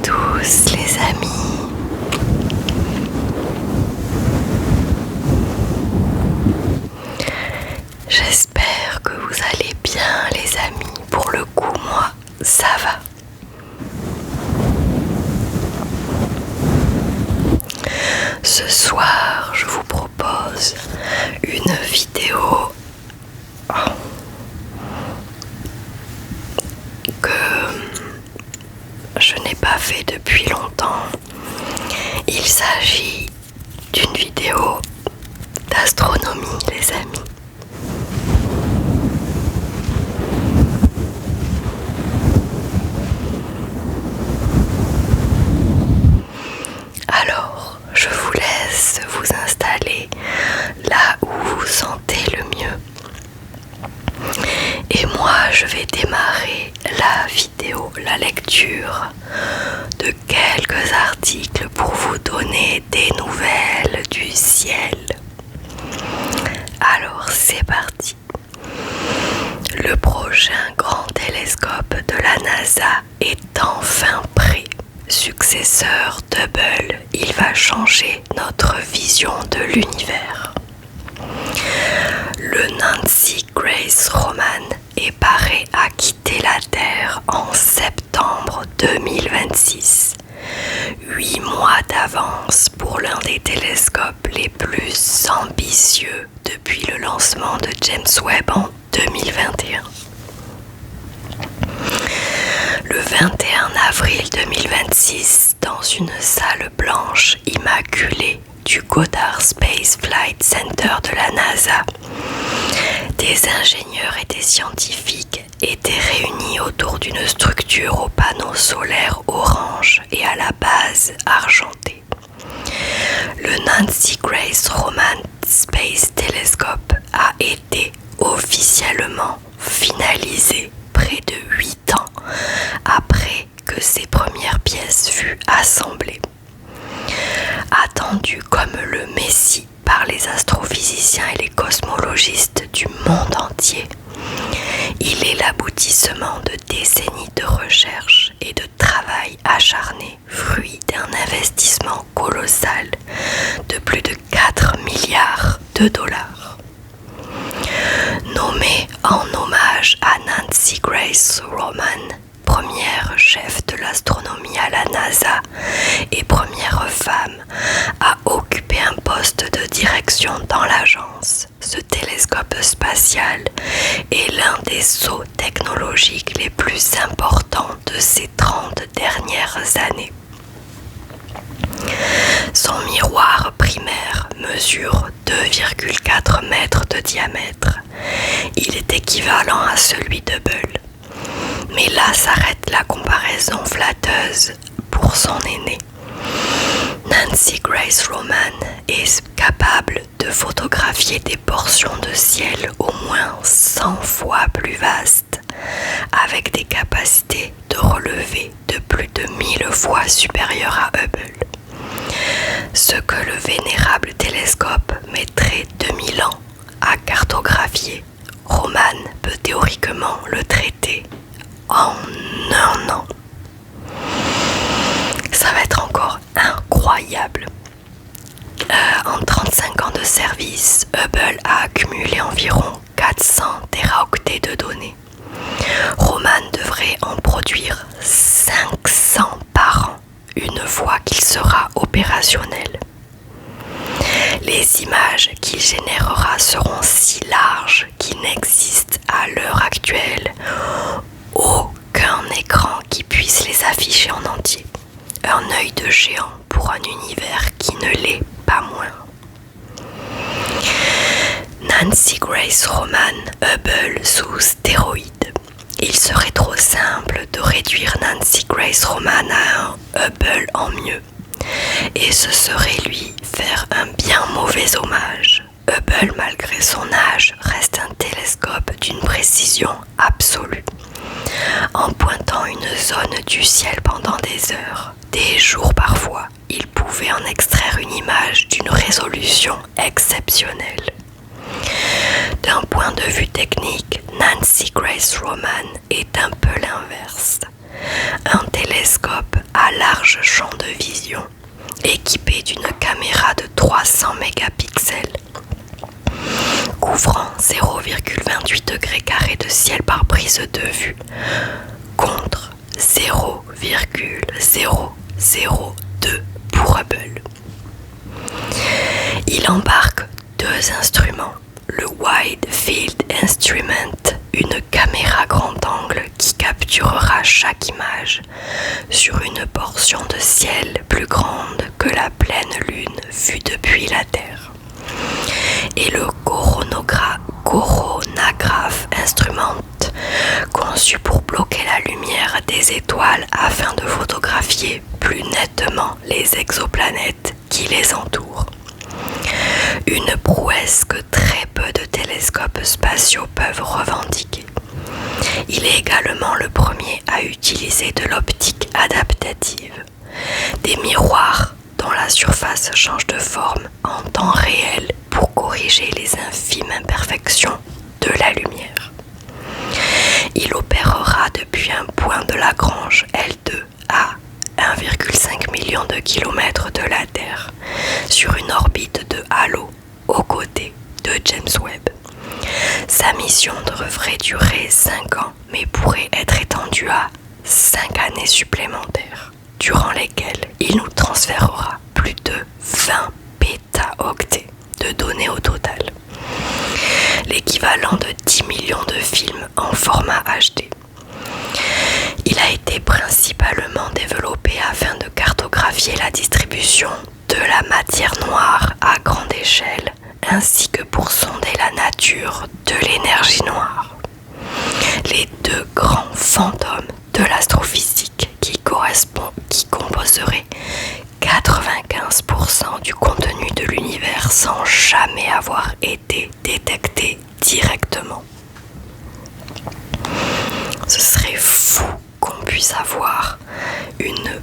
tous les amis. J'espère que vous allez bien les amis. Pour le coup, moi, ça va. Ce soir, je vous propose une vidéo que je n'ai pas fait depuis longtemps. Il s'agit d'une vidéo d'astronomie, les amis. Alors, je vous laisse vous installer là où vous vous sentez le mieux. Et moi, je vais démarrer la vidéo, la lecture de quelques articles pour vous donner des nouvelles du ciel. Alors, c'est parti. Le prochain grand télescope de la NASA est enfin prêt. Successeur d'Hubble, il va changer notre vision de l'univers. Le Nancy Grace Roman est paré à quitter la Terre en septembre 2026. 8 mois d'avance pour l'un des télescopes les plus ambitieux depuis le lancement de James Webb en 2021. Le 21 avril 2026, dans une salle blanche immaculée du Goddard Space Flight Center de la NASA, des ingénieurs et des scientifiques étaient réunis autour d'une structure aux panneaux solaires orange et à la base argentée. Le Nancy Grace Roman Space Telescope a été officiellement finalisé près de 8 ans après que ses premières pièces furent assemblées. Attendu comme le Messie par les astrophysiciens et les cosmologistes du monde entier, il est l'aboutissement de décennies de recherche et de travail acharné, fruit d'un investissement colossal de plus de 4 milliards de dollars. Nommé en hommage à Nancy Grace Roman, première chef de l'astronomie à la NASA et première femme à occuper un poste de direction dans l'agence, ce télescope spatial est l'un des sauts technologiques les plus importants de ces 30 dernières années. Son miroir primaire mesure 2,4 mètres de diamètre. Il est équivalent à celui de Hubble. Mais là s'arrête la comparaison flatteuse pour son aîné. Nancy Grace Roman est capable de photographier des portions de ciel au moins 100 fois plus vastes, avec des capacités de relevé de plus de 1000 fois supérieures à Hubble. Ce que le vénérable télescope mettrait 2000 ans à cartographier, Roman peut théoriquement le traiter en 1 an. Ça va être encore incroyable. En 35 ans de service, Hubble a accumulé environ 400 téraoctets de données. Roman devrait en produire 500 par an, une fois qu'il sera opérationnel. Les images qu'il générera seront si larges qu'il n'existe à l'heure actuelle aucun écran qui puisse les afficher en entier. Un œil de géant pour un univers qui ne l'est pas moins. Nancy Grace Roman, Hubble sous stéroïdes. Il serait trop simple de réduire Nancy Grace Roman à un Hubble en mieux. Et ce serait lui faire un bien mauvais hommage. Hubble, malgré son âge, reste un télescope d'une précision absolue. En pointant une zone du ciel pendant des heures, des jours parfois, il pouvait en extraire une image d'une résolution exceptionnelle. D'un point de vue technique, Nancy Grace Roman est un peu l'inverse. Un télescope à large 0,002 pour Hubble. Il embarque deux instruments, le Wide Field Instrument, une caméra grand angle qui capturera chaque image sur une portion de ciel plus grande que la pleine lune vue depuis la Terre, et le Coronagraph Instrument, conçu pour bloquer la lumière des étoiles afin de photographier plus nettement les exoplanètes qui les entourent. Une prouesse que très peu de télescopes spatiaux peuvent revendiquer. Il est également le premier à utiliser de l'optique adaptative, des miroirs dont la surface change de forme en temps réel pour corriger les infimes imperfections de la lumière. Il opérera depuis un point de Lagrange L2 à 1,5 million de kilomètres de la Terre, sur une orbite de halo aux côtés de James Webb. Sa mission devrait durer 5 ans, mais pourrait être étendue à 5 années supplémentaires, durant lesquelles il nous transférera plus de 20 pétaoctets de données au total, l'équivalent de 10 millions de films en format HD. Il a été principalement développé afin de cartographier la distribution de la matière noire à grande échelle, ainsi que pour sonder la nature de l'énergie noire. Les deux grands fantômes de l'astrophysique qui composeraient 95% du contenu de l'univers sans jamais avoir été détectés directement. Ce serait fou qu'on puisse avoir une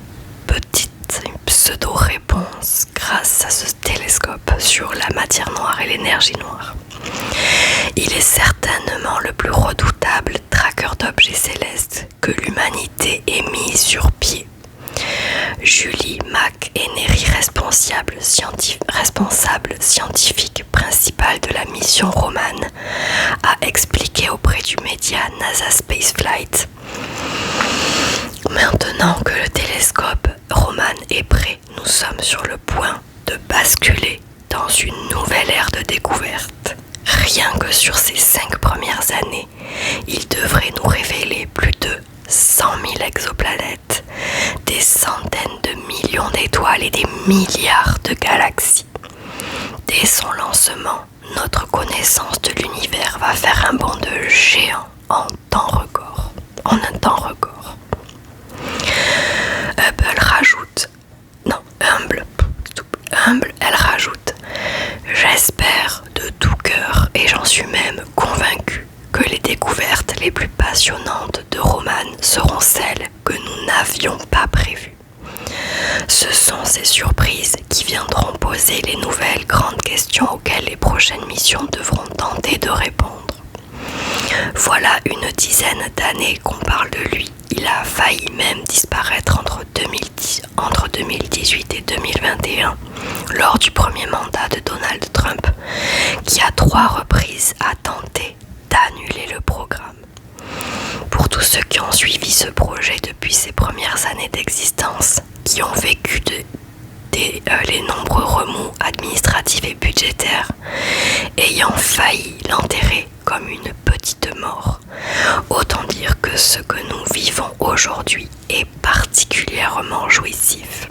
pseudo-réponse grâce à ce télescope sur la matière noire et l'énergie noire. Il est certainement le plus redoutable tracker d'objets célestes que l'humanité ait mis sur pied. Julie McEnery, responsable scientifique principal de la mission Roman, a expliqué auprès du média NASA Spaceflight: maintenant que le télescope Roman est prêt, nous sommes sur le point de basculer dans une nouvelle ère de découverte. Rien que sur ces 5 premières années, il devrait nous révéler plus de 100 000 exoplanètes, des centaines de millions d'étoiles et des milliards de galaxies. Dès son lancement, notre connaissance de l'univers va faire un bond de géant en un temps record. Humble, elle rajoute: j'espère de tout cœur, et j'en suis même convaincue, que les découvertes les plus passionnantes de Roman seront celles que nous n'avions pas prévues. Ce sont ces surprises qui viendront poser les nouvelles grandes questions auxquelles les prochaines missions devront tenter de répondre. Voilà une dizaine d'années qu'on parle de lui. Il a failli même disparaître entre 2018 et 2021, lors du premier mandat de Donald Trump, qui à 3 reprises a tenté d'annuler le programme. Pour tous ceux qui ont suivi ce projet depuis ses premières années d'existence, qui ont vécu les nombreux remous administratifs et budgétaires, ayant failli l'enterrer comme une petite mort, autant dire que ce que nous vivons aujourd'hui est particulièrement jouissif.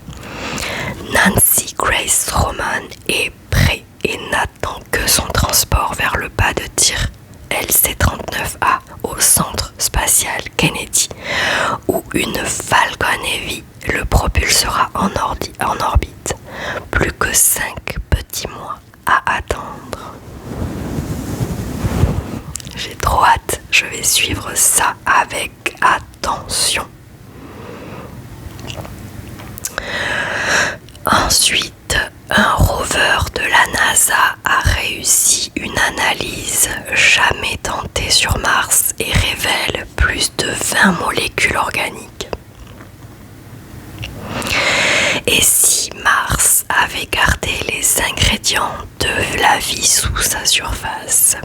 Nancy Grace Roman est prêt et n'attend que son transport vers le pas de tir LC-39A au centre spatial Kennedy, où une Falcon Heavy le propulsera en orbite. Plus que 5 petits mois à attendre. J'ai trop hâte, je vais suivre ça avec attention. Ensuite, un rover de la NASA a réussi une analyse jamais tentée sur Mars et révèle plus de 20 molécules organiques. Et si Mars avait gardé les ingrédients étudiant de la vie sous sa surface.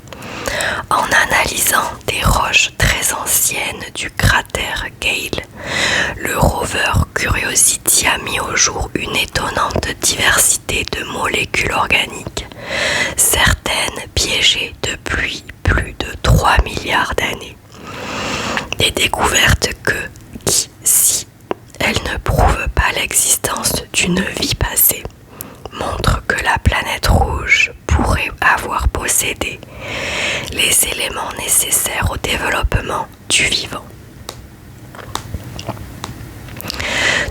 En analysant des roches très anciennes du cratère Gale, le rover Curiosity a mis au jour une étonnante diversité de molécules organiques, certaines piégées depuis plus de 3 milliards d'années. Des découvertes qui, si elles ne prouvent pas l'existence d'une vie passée, montrent que la planète rouge pourrait avoir possédé les éléments nécessaires au développement du vivant.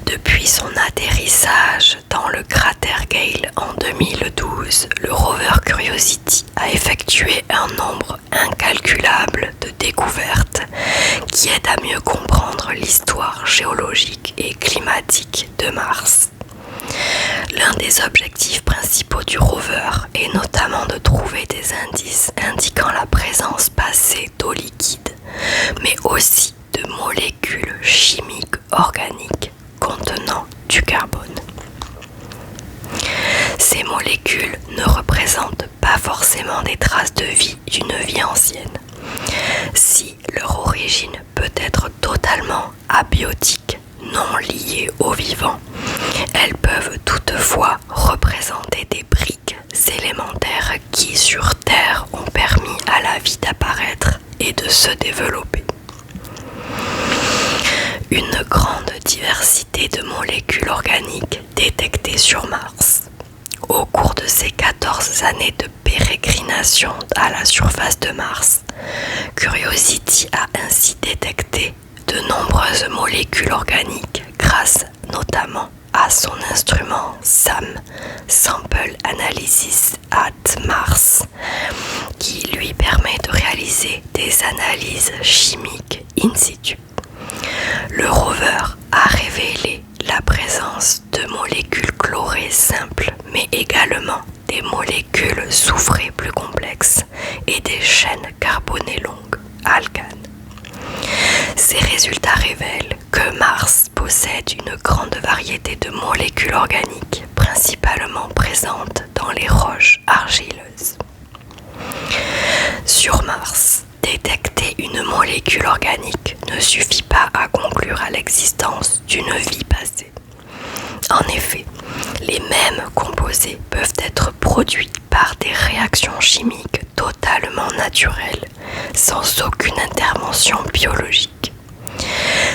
Depuis son atterrissage dans le cratère Gale en 2012, le rover Curiosity a effectué un nombre incalculable de découvertes qui aident à mieux comprendre l'histoire géologique et climatique de Mars. L'un des objectifs principaux du rover est notamment de trouver des indices indiquant la présence passée d'eau liquide, mais aussi de molécules chimiques organiques contenant du carbone. Ces molécules ne représentent pas forcément des traces de vie d'une vie ancienne. Si leur origine peut être totalement abiotique, non liée au vivant, elles peuvent toutefois représenter des briques élémentaires qui, sur Terre, ont permis à la vie d'apparaître et de se développer. Une grande diversité de molécules organiques détectées sur Mars. Au cours de ces 14 années de pérégrination à la surface de Mars, Curiosity a ainsi détecté de nombreuses molécules organiques grâce notamment à son instrument SAM, Sample Analysis at Mars, qui lui permet de réaliser des analyses chimiques in situ. Le rover a révélé la présence de molécules chlorées simples, mais également des molécules soufrées plus complexes et des chaînes carbonées longues, alcanes. Ces résultats révèlent que Mars possède une grande variété de molécules organiques, principalement présentes dans les roches argileuses. Sur Mars, détecter une molécule organique ne suffit pas à conclure à l'existence d'une vie passée. En effet, les mêmes composés peuvent être produits par des réactions chimiques totalement naturelles, sans aucune intervention biologique.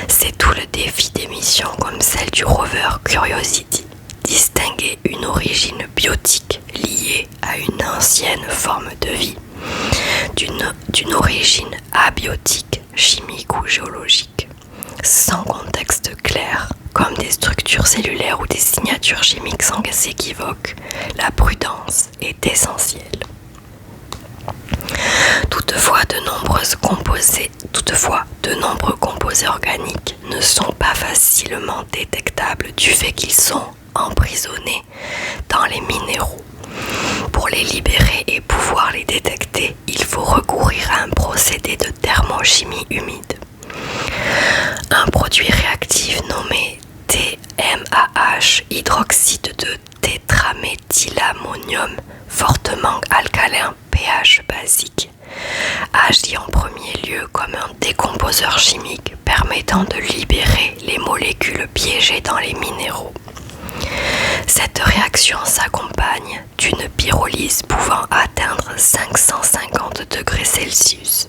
C'est tout le défi des missions comme celle du rover Curiosity, distinguer une origine biotique liée à une ancienne forme de vie d'une origine abiotique, chimique ou géologique, sans contexte clair, comme des structures cellulaires ou des signatures chimiques sans équivoque. La prudence est essentielle. Toutefois, de nombreux composés organiques ne sont pas facilement détectables du fait qu'ils sont emprisonnés dans les minéraux. Pour les libérer et pouvoir les détecter, il faut recourir à un procédé de thermochimie humide. Un produit réactif nommé TMAH, hydroxyde de tétraméthylammonium, fortement alcalin, pH basique, agit en premier lieu comme un décomposeur chimique permettant de libérer les molécules piégées dans les minéraux. Cette réaction s'accompagne d'une pyrolyse pouvant atteindre 550 degrés Celsius.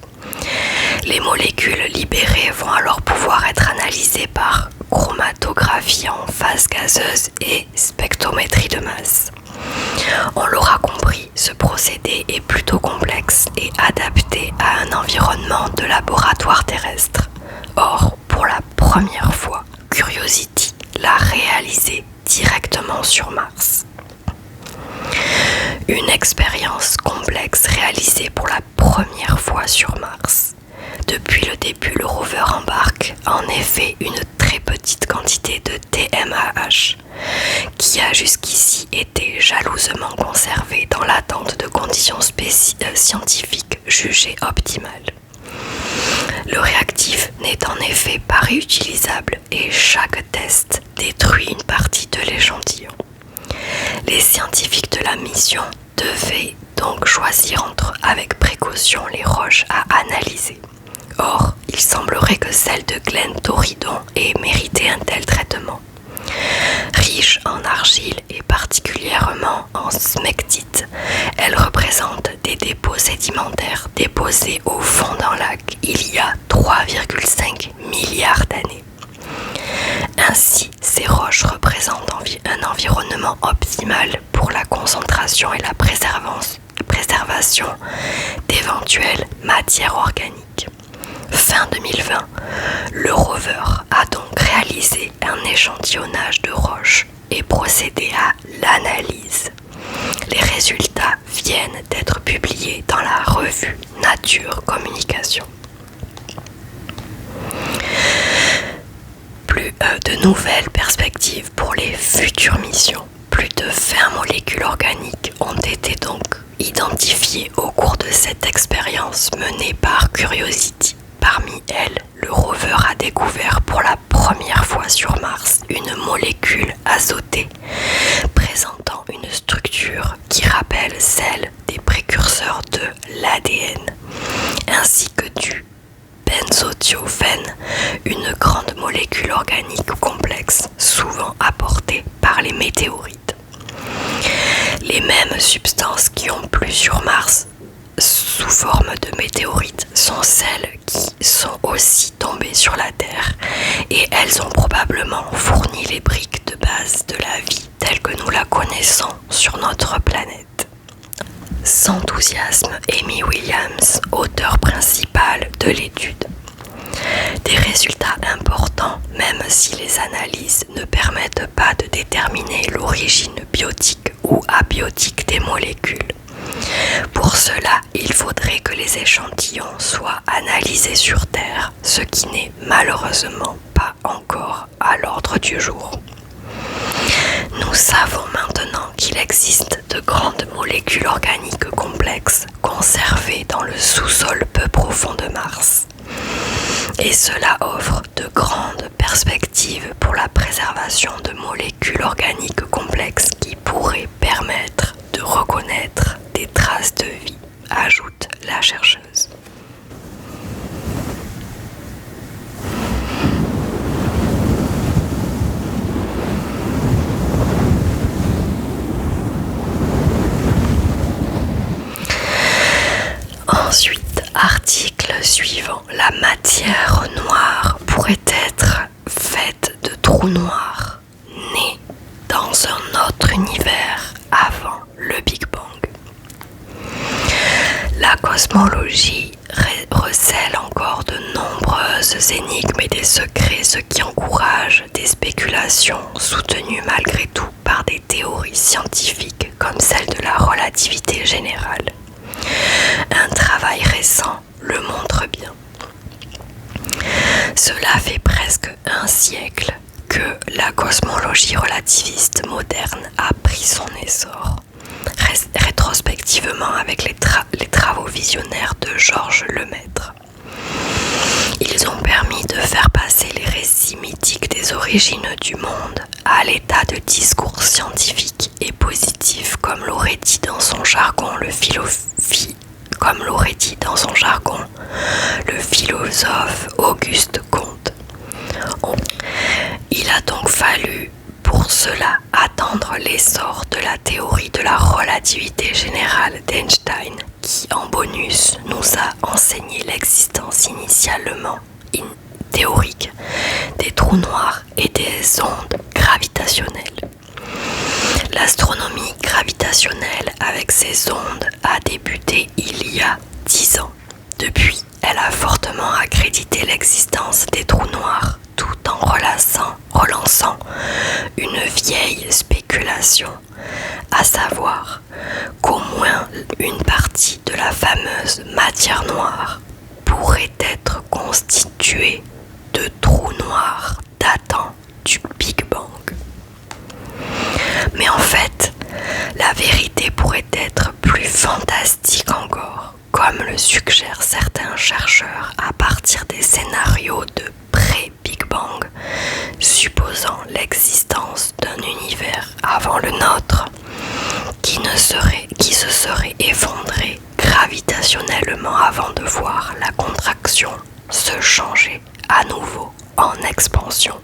Les molécules libérées vont alors pouvoir être analysées par chromatographie en phase gazeuse et spectrométrie de masse. On l'aura compris, ce procédé est plutôt complexe et adapté à un environnement de laboratoire terrestre. Or, pour la première fois, Curiosity l'a réalisé directement sur Mars. Une expérience complexe réalisée pour la première fois sur Mars. Depuis le début, le rover embarque en effet une très petite quantité de TMAH qui a jusqu'ici été jalousement conservée dans l'attente de conditions scientifiques jugées optimales. Le réactif n'est en effet pas réutilisable et chaque test détruit une partie de l'échantillon. Les scientifiques de la mission devaient donc choisir avec précaution les roches à analyser. Or, il semblerait que celle de Glen Torridon ait mérité un tel traitement. Riche en argile et particulièrement en smectite, elle représente des dépôts sédimentaires déposés au fond d'un lac il y a 3,5 milliards d'années. Ainsi, ces roches représentent un environnement optimal pour la concentration et la préservation d'éventuelles matières organiques. Fin 2020, le rover a donc réalisé un échantillonnage de roches et procédé à l'analyse. Les résultats viennent d'être publiés dans la revue Nature Communication. Plus de nouvelles perspectives pour les futures missions. Plus de 20 molécules organiques ont été donc identifiées au cours de cette expérience menée par Curiosity. Parmi elles, le rover a découvert pour la première fois sur Mars une molécule azotée présentant une structure qui rappelle celle des précurseurs de l'ADN, ainsi que du benzothiophène, une grande molécule organique complexe souvent apportée par les météorites. Les mêmes substances qui ont plu sur Mars sous forme de météorites sont celles qui sont aussi tombées sur la Terre, et elles ont probablement fourni les briques de base de la vie telle que nous la connaissons sur notre planète. Sans enthousiasme, Amy Williams, auteur principal de l'étude. Des résultats importants, même si les analyses ne permettent pas de déterminer l'origine biotique ou abiotique des molécules. Pour cela, il faudrait que les échantillons soient analysés sur Terre, ce qui n'est malheureusement pas encore à l'ordre du jour. Nous savons maintenant qu'il existe de grandes molécules organiques complexes conservées dans le sous-sol peu profond de Mars. Et cela offre de grandes perspectives pour la préservation de molécules organiques complexes qui pourraient permettre de reconnaître des traces de vie, ajoute la chercheuse. Ensuite, article suivant. La matière noire pourrait être faite de trous noirs, nés dans un autre univers avant le Big Bang. La cosmologie recèle encore de nombreuses énigmes et des secrets, ce qui encourage des spéculations soutenues malgré tout par des théories scientifiques comme celle de la relativité générale. Un travail récent le montre bien. Cela fait presque un siècle que la cosmologie relativiste moderne a pris son essor. Rétrospectivement avec les travaux visionnaires de Georges Lemaître. Ils ont permis de faire passer les récits mythiques des origines du monde à l'état de discours scientifique et positif, comme l'aurait dit dans son jargon le philosophe Auguste Comte. Il a donc fallu pour cela attendre l'essor de la théorie de la relativité générale d'Einstein, qui en bonus nous a enseigné l'existence initialement théorique des trous noirs et des ondes gravitationnelles. L'astronomie gravitationnelle avec ses ondes a débuté il y a 10 ans. Depuis, elle a fortement accrédité l'existence des trous noirs tout en relançant une vieille spéculation, à savoir qu'au moins une partie de la fameuse matière noire pourrait être constituée de trous noirs datant du Big Bang. Mais en fait, la vérité pourrait être plus fantastique encore, comme le suggèrent certains chercheurs à partir des scénarios de pré-Big Bang, supposant l'existence d'un univers avant le nôtre, également avant de voir la contraction se changer à nouveau en expansion,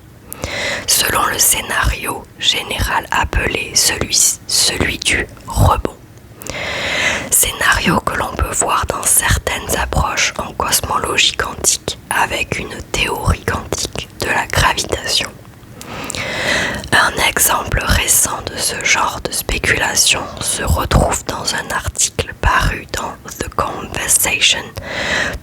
selon le scénario général appelé celui du rebond. Scénario que l'on peut voir dans certaines approches en cosmologie quantique avec une théorie quantique de la gravitation. Un exemple récent de ce genre de spéculation se retrouve dans un article paru dans The Conversation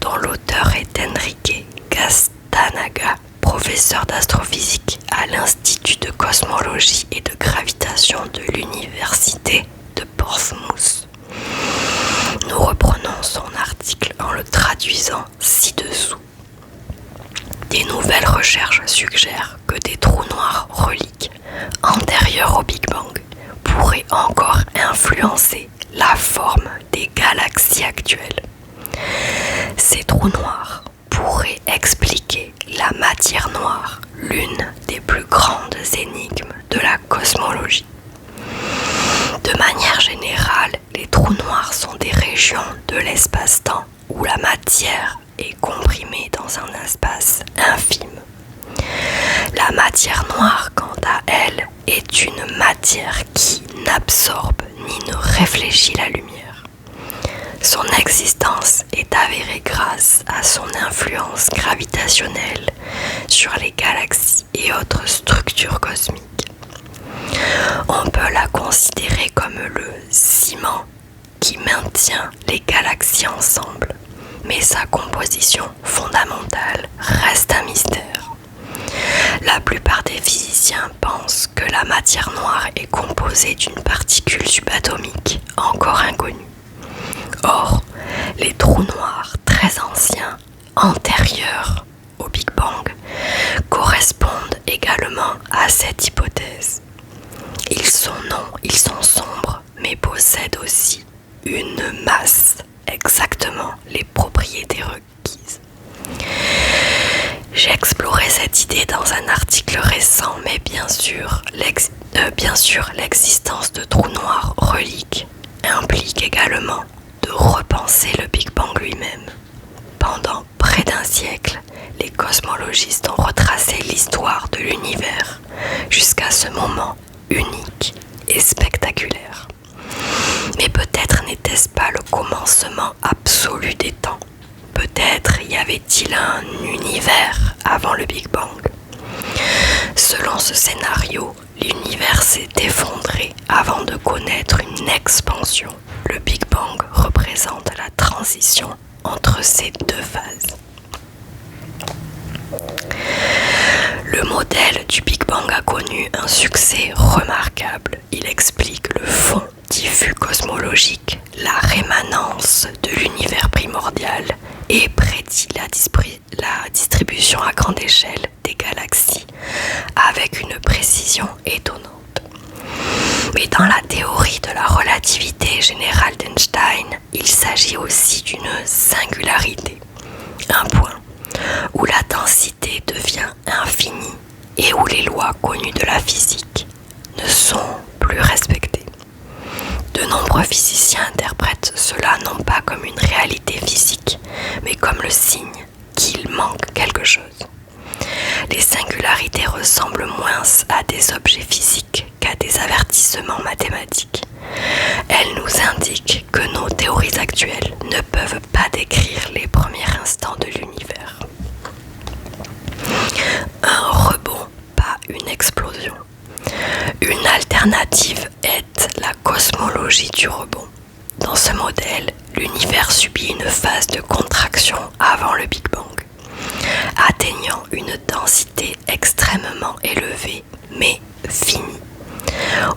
dont l'auteur est Enrique Gastanaga, professeur d'astrophysique à l'Institut de cosmologie et de gravitation de l'Université de Portsmouth. Nous reprenons son article en le traduisant ci-dessous. Des nouvelles recherches suggèrent que des trous noirs reliques antérieurs au Big Bang pourraient encore influencer la forme des galaxies actuelles. Ces trous noirs pourraient expliquer la matière noire, l'une des plus grandes énigmes de la cosmologie. De manière générale, les trous noirs sont des régions de l'espace-temps où la matière est comprimée dans un espace infime. La matière noire, quant à elle, est une matière qui n'absorbe ni ne réfléchit la lumière. Son existence est avérée grâce à son influence gravitationnelle sur les galaxies et autres structures cosmiques. On peut la considérer comme le ciment qui maintient les galaxies ensemble, mais sa composition fondamentale reste un mystère. La plupart des physiciens pensent que la matière noire est composée d'une particule subatomique encore inconnue. Or, les trous noirs très anciens, antérieurs au Big Bang, correspondent également à cette hypothèse. Ils sont sombres, mais possèdent aussi une masse, exactement les propriétés requises. J'ai exploré cette idée dans un article récent, mais bien sûr, l'existence de trous noirs reliques implique également de repenser le Big Bang lui-même. Pendant près d'un siècle, les cosmologistes ont retracé l'histoire de l'univers jusqu'à ce moment unique et spectaculaire. Mais peut-être n'était-ce pas le commencement absolu des temps. Peut-être y avait-il un univers avant le Big Bang. Selon ce scénario, l'univers s'est effondré avant de connaître une expansion. Le Big Bang représente la transition entre ces deux phases. Le modèle du Big Bang a connu un succès remarquable. Il explique le fond diffus cosmologique, la rémanence de l'univers primordial et prédit la distribution à grande échelle des galaxies avec une précision étonnante. Mais dans la théorie de la relativité générale d'Einstein, il s'agit aussi d'une singularité, un point où la densité devient infinie et où les lois connues de la physique ne sont plus respectées. De nombreux physiciens interprètent cela non pas comme une réalité physique, mais comme le signe qu'il manque quelque chose. Les singularités ressemblent moins à des objets physiques qu'à des avertissements mathématiques. Elles nous indiquent que nos théories actuelles ne peuvent pas décrire les premiers instants de l'univers. Un rebond, pas une explosion. Une alternative est la cosmologie du rebond. Dans ce modèle, l'univers subit une phase de contraction avant le Big Bang, atteignant une densité extrêmement élevée, mais finie.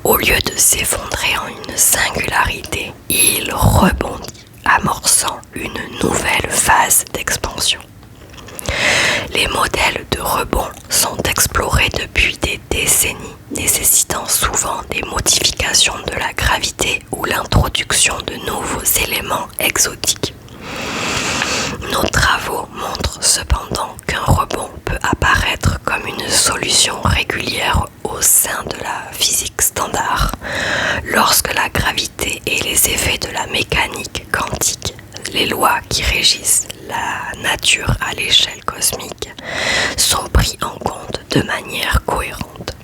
Au lieu de s'effondrer en une singularité, il rebondit, amorçant une nouvelle phase d'expansion. Les modèles de rebond sont explorés depuis des décennies, nécessitant souvent des modifications de la gravité ou l'introduction de nouveaux éléments exotiques. Nos travaux montrent cependant qu'un rebond peut apparaître comme une solution régulière au sein de la physique standard lorsque la gravité et les effets de la mécanique quantique les lois qui régissent la nature à l'échelle cosmique sont prises en compte de manière cohérente.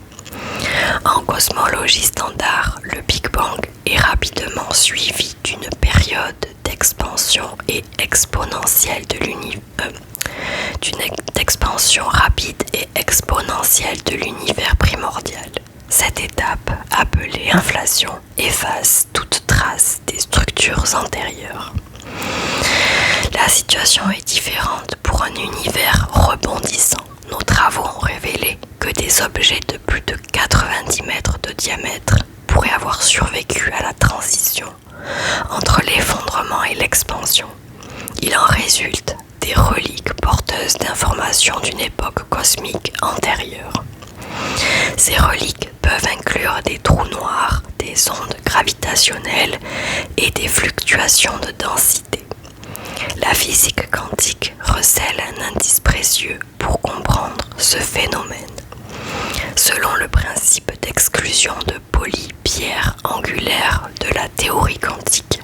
En cosmologie standard, le Big Bang est rapidement suivi d'une période d'expansion et exponentielle de expansion rapide et exponentielle de l'univers primordial. Cette étape, appelée inflation, efface toute trace des structures antérieures. La situation est différente pour un univers rebondissant. Nos travaux ont révélé que des objets de plus de 90 mètres de diamètre pourraient avoir survécu à la transition entre l'effondrement et l'expansion. Il en résulte des reliques porteuses d'informations d'une époque cosmique antérieure. Ces reliques peuvent inclure des trous noirs, des ondes gravitationnelles et des fluctuations de densité. La physique quantique recèle un indice précieux pour comprendre ce phénomène. Selon le principe d'exclusion de Pauli, pierre angulaire de la théorie quantique,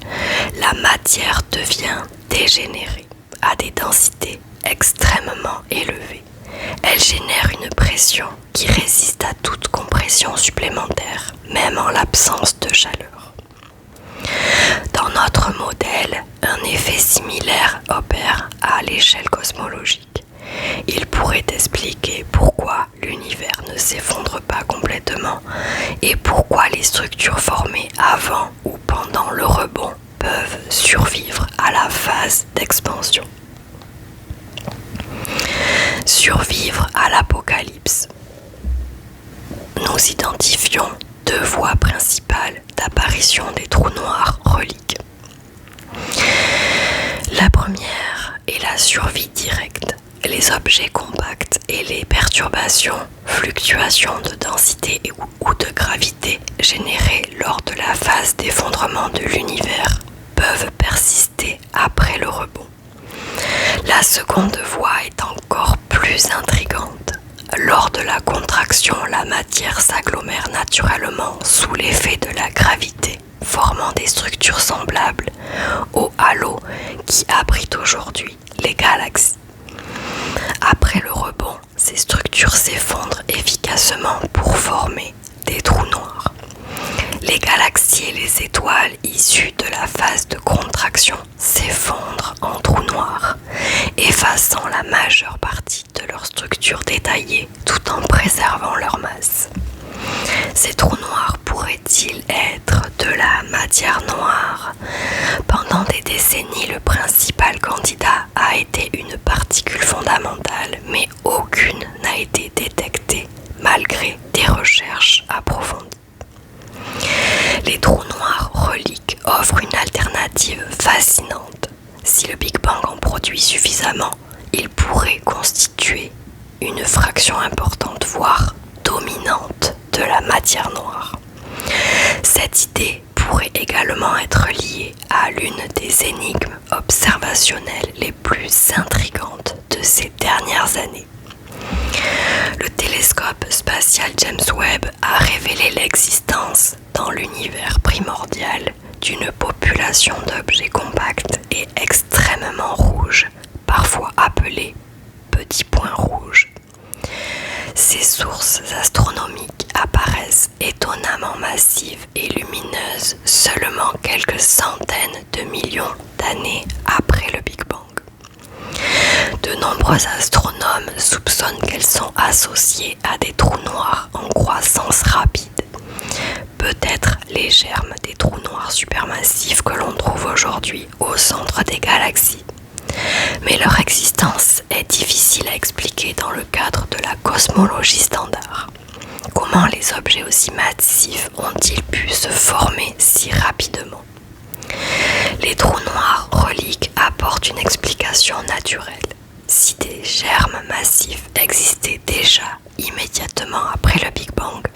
la matière devient dégénérée à des densités extrêmement élevées. Elle génère une pression qui résiste à toute compression supplémentaire, même en l'absence de chaleur. Dans notre modèle, un effet similaire opère à l'échelle cosmologique. Il pourrait expliquer pourquoi l'univers ne s'effondre pas complètement et pourquoi les structures formées avant ou pendant le rebond peuvent survivre à la phase d'expansion. Survivre à l'apocalypse. Nous identifions deux voies principales d'apparition des trous noirs reliques. La première est la survie directe. Les objets compacts et les perturbations, fluctuations de densité ou de gravité générées lors de la phase d'effondrement de l'univers peuvent persister après le rebond. La seconde voie est encore plus intrigante. Lors de la contraction, la matière s'agglomère naturellement sous l'effet de la gravité, formant des structures semblables au halo qui abrite aujourd'hui les galaxies. Après le rebond, ces structures s'effondrent efficacement pour former des trous noirs. Les galaxies et les étoiles issues de la phase de contraction s'effondrent en trous noirs, effaçant la majeure partie de leur structure détaillée tout en préservant leur masse. Ces trous noirs pourraient-ils être de la matière noire? Pendant des décennies, le principal candidat a été une particule fondamentale, mais aucune n'a été détectée malgré des recherches approfondies. Les trous noirs reliques offrent une alternative fascinante. Si le Big Bang en produit suffisamment, il pourrait constituer une fraction importante, voire dominante, de la matière noire. Cette idée pourrait également être liée à l'une des énigmes observationnelles les plus intrigantes de ces dernières années. Le télescope spatial James Webb a révélé l'existence dans l'univers primordial d'une population d'objets compacts et extrêmement rouges, parfois appelés petits points rouges. Ces sources astronomiques apparaissent étonnamment massives et lumineuses seulement quelques centaines de millions d'années après le Big Bang. De nombreux astronomes soupçonnent qu'elles sont associées à des trous noirs en croissance rapide. Peut-être les germes des trous noirs supermassifs que l'on trouve aujourd'hui au centre des galaxies. Mais leur existence est difficile à expliquer dans le cadre de la cosmologie standard. Comment les objets aussi massifs ont-ils pu se former si rapidement? Les trous noirs reliques apportent une explication naturelle. Si des germes massifs existaient déjà immédiatement après le Big Bang,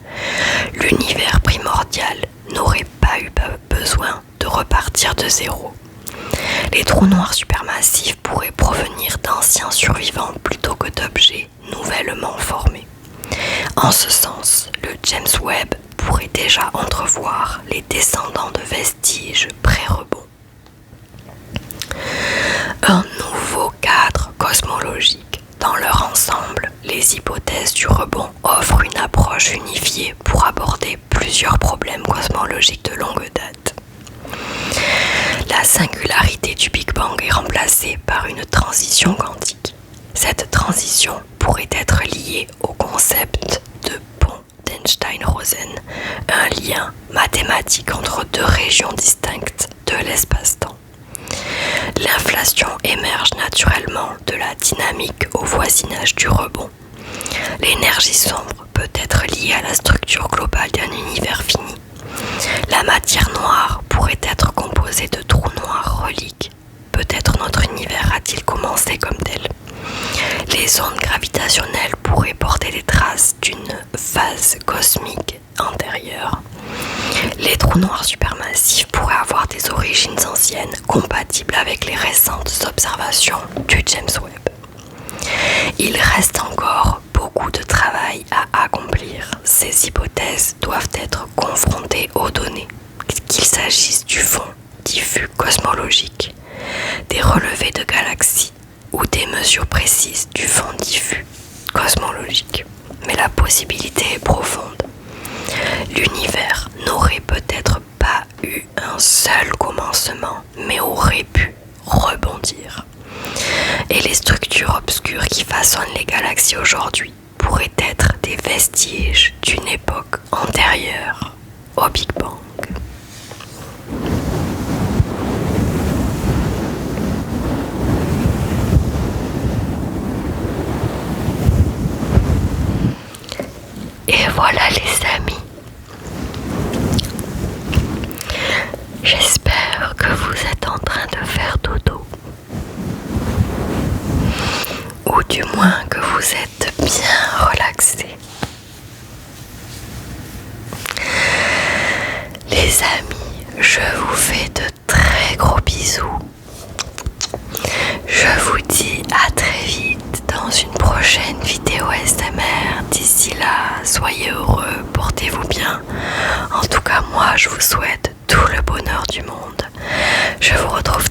l'univers primordial n'aurait pas eu besoin de repartir de zéro. Les trous noirs supermassifs pourraient provenir d'anciens survivants plutôt que d'objets nouvellement formés. En ce sens, le James Webb pourrait déjà entrevoir les descendants de vestiges pré-rebond. un nouveau cadre cosmologique. Dans leur ensemble, les hypothèses du rebond offrent une approche unifiée pour aborder plusieurs problèmes cosmologiques de longue date. La singularité du Big Bang est remplacée par une transition quantique. Cette transition pourrait être liée au concept de pont d'Einstein-Rosen, un lien mathématique entre deux régions distinctes de l'espace-temps. L'inflation émerge naturellement de la dynamique au voisinage du rebond. L'énergie sombre peut être liée à la structure globale d'un univers fini. La matière noire pourrait être composée de trous noirs reliques. Peut-être notre univers a-t-il commencé comme tel. Les ondes gravitationnelles pourraient porter des traces d'une phase cosmique antérieure. Les trous noirs supermassifs pourraient avoir des origines anciennes compatibles avec les récentes observations du James Webb. Il reste encore beaucoup de travail à accomplir. Ces hypothèses doivent être confrontées aux données, qu'il s'agisse du fond diffus cosmologique, des relevés de galaxies ou des mesures précises du fond diffus cosmologique. Mais la possibilité est profonde. L'univers n'aurait peut-être pas eu un seul commencement, mais aurait pu rebondir. Et les structures obscures qui façonnent les galaxies aujourd'hui pourraient être des vestiges d'une époque antérieure au Big Bang. Et voilà les amis. J'espère que vous êtes en train de faire dodo. Ou du moins que vous êtes bien relaxés. Les amis, je vous fais de très gros bisous. Je vous dis à très vite dans une prochaine vidéo SMR. D'ici là, soyez heureux, portez-vous bien. En tout cas, moi, je vous souhaite tout le bonheur du monde. Je vous retrouve